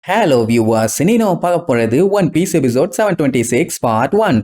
Hello viewers, இனி நம்ம பார்க்க போறது One Piece episode 726 part 1.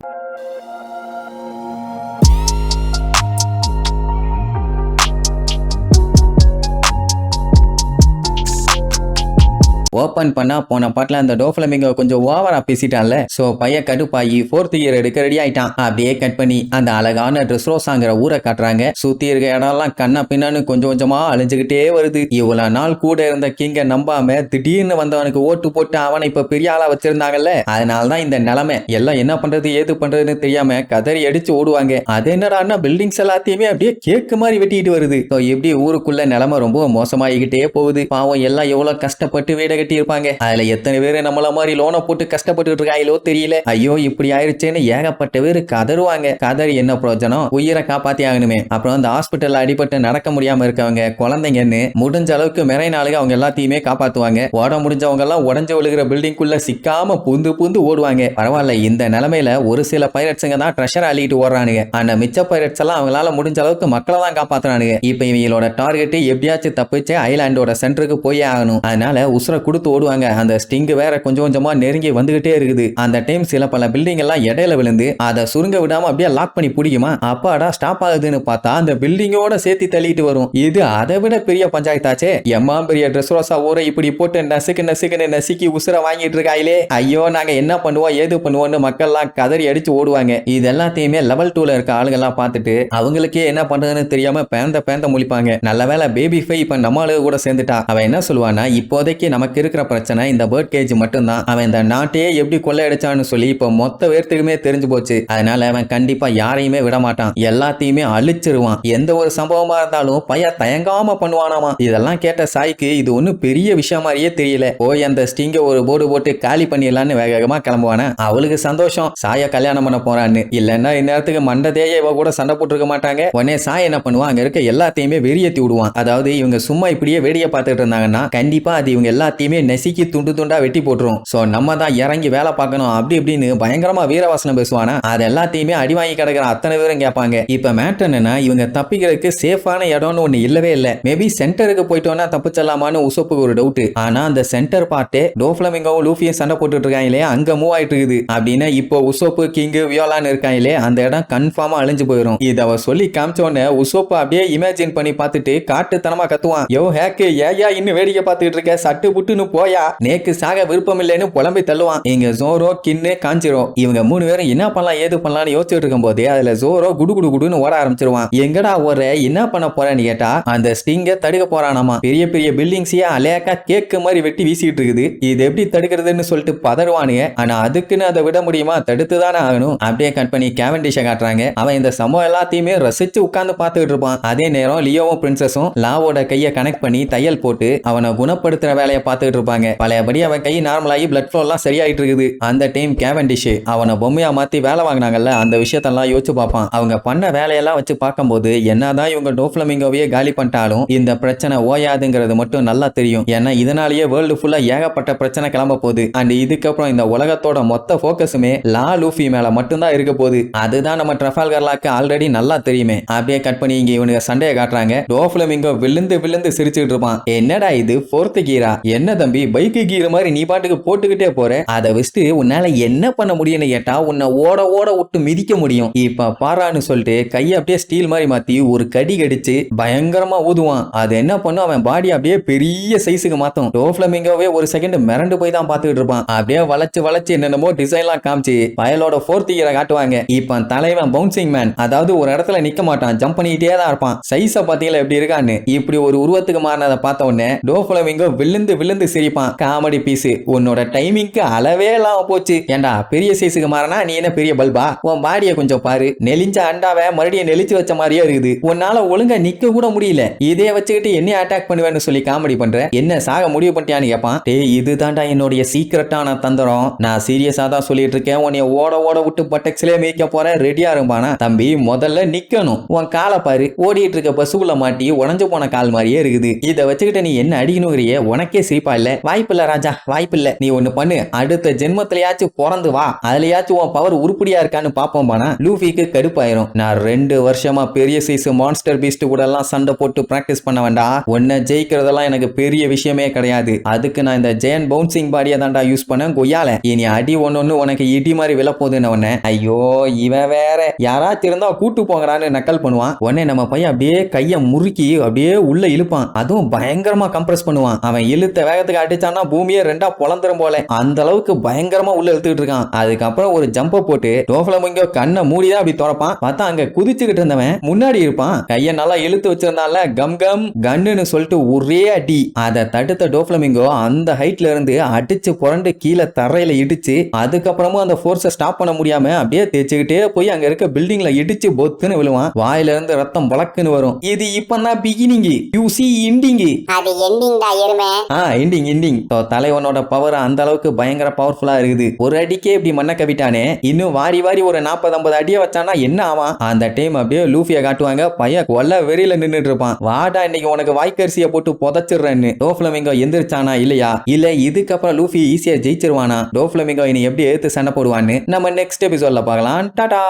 Open பண்ணா போன பாட்டுல அந்த டோஃப்ளமிங்கோ கொஞ்சம் ஓவரா பேசிட்டான்ல. சோ பையன் கடுப்பாயி 4th இயர் எடுக்க ரெடி ஆயிட்டான். அப்படியே கட் பண்ணி அந்த அழகான ட்ரெஸ்ரோஸாங்கிற ஊரை காட்டுறாங்க. சுத்தி இருக்க இடம்லாம் கண்ணா பின்னான்னு கொஞ்சம் கொஞ்சமா அழிஞ்சுக்கிட்டே வருது. இவ்வளவு நாள் கூட இருந்த கிங்க நம்பாம திடீர்னு வந்தவனுக்கு ஓட்டு போட்டு அவனை இப்ப பெரிய ஆளா வச்சிருந்தாங்கல்ல. அதனாலதான் இந்த நிலைமை. எல்லாம் என்ன பண்றது ஏது பண்றதுன்னு தெரியாம கதறி அடிச்சு ஓடுவாங்க. அது என்னடான்னா பில்டிங்ஸ் எல்லாத்தையுமே அப்படியே கேக்கு மாதிரி வெட்டிட்டு வருது. எப்படி ஊருக்குள்ள நிலைமை ரொம்ப மோசமாகிக்கிட்டே போகுது. பாவம் எல்லாம் எவ்வளவு கஷ்டப்பட்டு வீட கட்டி இருப்பாங்க. அதுல எத்தனை பேரு நம்மள மாதிரி லோனை போட்டு கஷ்டப்பட்டு இருக்காங்களோ தெரியல. ஐயோ இப்படி ஆயிருச்சேன்னு ஏகப்பட்ட பேரு கதறுவாங்க. கதறி என்ன பிரயோஜனம்? உயிரை காப்பாத்தி ஆகணுமே. அப்புறம் அந்த ஹாஸ்பிட்டல்ல அடிபட்டு நடக்க முடியாம இருக்கவங்க குழந்தைங்கன்னு முடிஞ்ச அளவுக்கு மெரைனாளுக்கு அவங்க எல்லாத்தையுமே காப்பாத்துவாங்க. ஓட முடிஞ்சவங்க எல்லாம் உடஞ்சு விழுகிற பில்டிங்குள்ள சிக்காம பூந்து பூந்து ஓடுவாங்க. பரவாயில்ல, இந்த நிலைமையில ஒரு சில பைரட்ஸுங்க தான் ட்ரெஷர் அள்ளிட்டு ஓடுறானுங்க. ஆனா மிச்ச பைரட்ஸ் எல்லாம் அவங்களால முடிஞ்ச அளவுக்கு மக்களை தான் காப்பாத்துறானுங்க. இப்ப இவங்களோட டார்கெட் எப்படியாச்சும் தப்பிச்சு ஐலாண்டோட சென்டருக்கு போயே ஆகணும். அதனால உசுர கொடுத்து ஓடுவாங்க. அந்த ஸ்டிங் வேற கொஞ்சம் கொஞ்சமா நெருங்கி வந்துகிட்டே இருக்குது. அந்த டைம் சில பல பில்டிங் எல்லாம் இடையில விழுந்து அதை சுருங்க விடாம அப்படியே லாக் பண்ணி பிடிக்குமா. அப்பாடா ஸ்டாப் ஆகுதுன்னு பார்த்தா அந்த பில்டிங்கோட சேர்த்து தள்ளிட்டு வரும். இது அதை விட பெரிய பஞ்சாயத்தாச்சே. எம்மா பெரிய ட்ரெஸ் ரோசா ஊரை இப்படி போட்டு நசுக்குன்னு நசுக்கி உசுர வாங்கிட்டு இருக்காயிலே. ஐயோ நாங்க என்ன பண்ணுவோம் ஏது பண்ணுவோம்னு மக்கள்லாம் கதறி அடிச்சு ஓடுவாங்க. இது எல்லாத்தையுமே லெவல் 2ல இருக்க ஆளுங்கெல்லாம் பார்த்துட்டு அவங்களுக்கே என்ன பண்றதுன்னு தெரியாம பேந்த முழிப்பாங்க. நல்ல வேலை பேபி ஃபை இப்ப நம்ம ஆளு கூட சேர்ந்துட்டா. அவன் என்ன சொல்லுவானா, இப்போதைக்கு நமக்கு இருக்கிற பிரச்சனை இந்த பேர்ட் கேஜ் மட்டும்தான். அவன் இந்த நாட்டையே எப்படி கொள்ளையடிச்சான்னு சொல்லி இப்ப மொத்த பேர்த்துக்குமே தெரிஞ்சு போச்சு. அதனால அவன் கண்டிப்பா யாரையுமே விட மாட்டான். எல்லாத்தையுமே அழிச்சிருவான். எந்த ஒரு சம்பவமா இருந்தாலும் பையன் தயங்காம பண்ணுவானாமா. இதெல்லாம் கேட்ட சாய்க்கு இது ஒன்னும் பெரிய விஷயம் மாதிரியே தெரியல. போய் அந்த ஸ்டிங்க ஒரு போர்டு போட்டு காலி பண்ணிடலான்னு வேகமா கிளம்புவானா. அவளுக்கு சந்தோஷம் சாய கல்யாணம் பண்ண போறான்னு. இல்லன்னா இந்நேரத்துக்கு மண்டதேயே இவ கூட சண்டை போட்டுருக்க மாட்டாங்க. உடனே சாய் என்ன பண்ணுவான், அங்க இருக்க எல்லாத்தையுமே வெறியேத்தி விடுவான். அதாவது இவங்க சும்மா இப்படியே வேடிக்கை பார்த்துட்டு இருந்தாங்கன்னா கண்டிப்பா அது இவங்க எல்லாத்தையுமே நெசிக்கி துண்டு துண்டா வெட்டி போட்டுரும். சோ நம்ம தான் இறங்கி வேலை பார்க்கணும் அப்படி இப்படின்னு பயங்கரமா வீரவாசனம் பேசுவானா. அது எல்லாத்தையுமே அடி வாங்கி கிடக்கிற அத்தனை பேரும் கேட்பாங்க. இப்ப மேட்டர் என்னன்னா, இவங்க தப்பிக்கிறதுக்கு சேஃபான இடம்னு ஒண்ணு இல்லவே இல்ல. மேபி சென்டருக்கு போயிட்டோம்னா தப்பிச்சலாமான்னு உசப்புக்கு ஒரு டவுட். ஆனா அந்த சென்டர் பார்ட்டே டோஃப்ளமிங்கோவும் லூஃபியும் சண்டை போட்டுட்டு இருக்காங்களே அங்க மூவ் ஆயிட்டு இருக்குது. அப்படின்னா இப்போ உசோப்பு கிங் வியோலான்னு இருக்காங்களே அந்த இடம் கன்ஃபார்மா அழிஞ்சு போயிடும். இத அவ சொல்லி காமிச்சோன்னு உசோப்பு அப்படியே இமேஜின் பண்ணி பார்த்துட்டு காட்டுத்தனமா கத்துவான். யோ ஹேக்கு ஏயா இன்னும் வேடிக்கை பார்த்துட்டு இருக்க, சட்டு புட்டுன்னு போயா, நேக்கு சாக விருப்பம் இல்லைன்னு புலம்பி தள்ளுவான். இங்க ஜோரோ கின்னு காஞ்சிரோ இவங்க 3 பேரும் என்ன பண்ணலாம் ஏது பண்ணலாம்னு யோசிச்சுட்டு இருக்கும் போதே அதுல ஜோரோ குடுன்னு ஓட ஆரம்பிச்சிருவான். எங்கடா ஓடுற, என்ன பண்ண போறேன்னு கேட்டா அந்த ஸ்டிங்க தடுக்க போறானாமா. பெரிய பெரிய பில்டிங்ஸையே அலையாக்கா கேக்கு மாதிரி வெட்டி வீசிட்டு இருக்குது. இது எப்படி தடுக்கிறதுன்னு சொல்லிட்டு பதறுவானுங்க. ஆனா அதுக்குன்னு அதை விட முடியுமா, தடுத்துதானே ஆகணும். அப்படியே கட் பண்ணி கேவண்டிஷ காட்டுறாங்க. அவன் இந்த சம்பவம் எல்லாத்தையுமே ரசிச்சு உட்கார்ந்து பார்த்துட்டு இருப்பான். அதே நேரம் லியோவும் பிரின்சஸும் லாவோட கையை கனெக்ட் பண்ணி தையல் போட்டு அவனை குணப்படுத்துற வேலையை பார்த்துட்டு இருப்பாங்க. பழையபடி அவன் கை நார்மலாகி பிளட் ஃப்ளோ எல்லாம் சரியாயிட்டு இருக்குது. அந்த டைம் கேவண்டிஷ் அவனை பொம்மையா மாத்தி வேலை வாங்கினாங்கல்ல அந்த விஷயத்தெல்லாம் யோசிச்சு பார்ப்பான். அவங்க பண்ண வேலையெல்லாம் வச்சு பார்க்கும்போது என்னதான் இவங்க டோஃப்ளமிங்கோவையே காலி பண்ணிட்டாலும் இந்த பிரச்சனை ஓயாதுங்கிறது மட்டும் நல்லா தெரியும். ஏன்னா இதனாலேயே வேர்ல்டு ஃபுல்லா ஏகப்பட்ட பிரச்சனை கிளம்ப போகுது. அண்ட் இதுக்கப்புறம் இந்த உலகத்தோட மொத்த போக்கஸுமே லா லூஃபி மேல மட்டும்தான் இருக்க போகுது. அதுதான் நம்ம ட்ரஃபால்கர்லாக்கு ஆல்ரெடி நல்லா தெரியுமே. அப்படியே கட் பண்ணி இங்க இவனுக்கு சண்டையை காட்டுறாங்க. டோஃப்ளமிங்கோ விழுந்து சிரிச்சுட்டு இருப்பான். என்னடா இது 4th கீரா, என்ன தம்பி பைக்கு கீர மாதிரி நீ பாட்டுக்கு போட்டுக்கிட்டே போற, அதை வச்சுட்டு உன்னால என்ன பண்ண முடியும்னு கேட்டா உன்னை ஓட விட்டு மிதிக்க முடியும். இப்ப பாரான்னு சொல்லிட்டு கையை அப்படியே ஸ்டீல் மாதிரி மாத்தி ஒரு கடி கடிச்சு பயங்கரமா ஊதுவான். அது என்ன பண்ணும், அவன் பாடி அப்படியே பெரிய சைஸுக்கு மாத்தும். டோஃப்ளமிங்கோவே ஒரு செகண்ட் மிரண்டு போய் தான் பாத்துக்கிட்டு இருப்பான். அப்படியே வளைச்சு என்னென்னமோ டிசைன்லாம் காமிச்சு பயலோட 4th இயரை காட்டுவாங்க. இப்ப தலைவன் பவுன்சிங் மேன், அதாவது ஒரு இடத்துல நிக்க மாட்டான், ஜம்ப் பண்ணிக்கிட்டே தான் இருப்பான். சைஸ பாத்தீங்களா எப்படி இருக்கான்னு. இப்படி ஒரு உருவத்துக்கு மாறினதை பார்த்த உடனே டோஃப்ளமிங்கோ விழுந்து சிரிப்பான். காமெடி பீஸ், உன்னோட டைமிங்க்கு அளவே இல்லாம போச்சு. ஏண்டா பெரிய சைஸுக்கு மாறினா நீ என்ன பெரிய பல்பா, உன் பாடியை கொஞ்சம் பாரு, நெலிஞ்ச அண்டாவை மறுபடியும் நெளிச்சு வச்ச மாதிரியே இருக்குது, உன்னால ஒழுங்கா நிக்க கூட முடியல, இதே வச்சுக்கிட்டு என்ன அட்டாக் பண்ணுவேன்னு சொல்லி காமெடி பண்ற, என்ன சாக முடிவு பண்ணிட்டியான்னு கேட்பான். இது தாண்டா என்னுடைய சீக்கிரட்டான தந்திரம், நான் சீரியஸா தான் சொல்லிட்டு இருக்கேன், உன்னை ஓட விட்டு பட்டெக்ஸ்லயே மேய்க்க போற, ரெடியா இருப்பானா. தம்பி முதல்ல நிக்கணும், உன் காலை பாரு, ஓடிட்டு இருக்க பசுக்குள்ள மாட்டி உடஞ்சு போன கால் மாதிரியே இருக்குது, இதை வச்சுக்கிட்டு நீ என்ன அடிக்கணுங்கிறிய, உனக்கே சிரிப்பா இல்ல வாய்ப்பில்ல ராஜா வாய்ப்பில்ல. நீ ஒண்ணு பண்ணு, அடுத்த ஜென்மத்திலயாச்சும் பிறந்து வா, அதுலயாச்சும் உன் பவர் உருப்படியா இருக்கான்னு பாப்போம்பானா. லூஃபிக்கு கடுப்பாயிரும். நான் 2 வருஷமா பெரிய சைஸ் மான்ஸ்டர் பீஸ்ட் கூட எல்லாம் சண்டை போட்டு பிராக்டிஸ் பண்ண வேண்டாம். உன்னை ஜெயிக்கிறதெல்லாம் எனக்கு பெரிய விஷயமே கிடையாது. அதுக்கு நான் இந்த ஜெயன் பவுன்சிங் பாடியை தான்டா யூஸ் பண்ணேன் கொய்யால. இனி அடி ஒண்ணு உனக்கு இடி மாதிரி விழப்போகுதுன்னு உடனே ஐயோ இவன் வேற யாராச்சும் இருந்தா கூட்டு போங்கடான்னு நக்கல் பண்ணுவான். உடனே நம்ம பையன் அப்படியே கைய முறுக்கி அப்படியே உள்ள இழுப்பான். அதுவும் பயங்கரமா கம்ப்ரஸ் பண்ணுவான். அவன் இழுத்த வேகத்துக்கு அடிச்சானா பூமியே 2ஆ பொளந்துரும் போல. அந்த அளவுக்கு பயங்கரமா உள்ள இழுத்துக்கிட்டு இருக்கான். அதுக்கப்புறம் ஒரு ஜம்ப போட்டு டோஃப்ளமிங்கோ கண்ணை மூடிதான் அப்படி திறப்பான். பார்த்தா அங்க குதிச்சுக்கிட்டு இருந்தவன் முன்னாடி இருப்பான். கைய நல்லா இழுத்து வச்சிருந்தால கம் கம் கண்ணுன்னு சொல்லிட்டு ஒரே அடி. அதை தடுத்த டோஃப்ளமிங்கோ அந்த ஹைட்ல இருந்து அடிச்சு புரண்டு கீழே தரையில இடிச்சு அதுக்கப்புறமும் அந்த ஃபோர்ஸை ஸ்டாப் பண்ண முடியாம அப்படியே தேய்ச்சிக்கிட்டே போய் அங்க இருக்க பில்டிங்ல இடிச்சு பொத்துன்னு விழுவான். வாயில இருந்து ரத்தம் பலக்குன்னு வரும். இது இப்பதான் பிகினிங், யூ சி எண்டிங். அது எண்டிங் டா எருமை. எண்டிங். தலைவனோட பவர் அந்த அளவுக்கு பயங்கர பவர்ஃபுல்லா இருக்குது. ஒரு அடிக்கே இப்படி மண்ண கவிட்டானே, இன்னும் வாரி ஒரு 40-50 அடியை வச்சானா என்ன ஆவான்? அந்த டைம் அப்படியே லூஃபியை காட்டுவாங்க. பையன் கொல்ல வெறியில நின்னுட்டு இருப்பான். வாடா இன்னைக்கு உனக்கு வாய்க்கரிசியை போட்டு புதைச்சிடுறேன்னு. டோஃப்ளமிங்கோ எந்திரிச்சானா இல்லையா, இல்ல இதுக்கப்புறம் லூஃபி ஈஸியா ஜெயிச்சிருவானா, டோஃப்ளமிங்கோ இனி எப்படி எடுத்து சண்டை போடுவான்னு நம்ம நெக்ஸ்ட் எபிசோட்ல பார்க்கலாம். டாடா.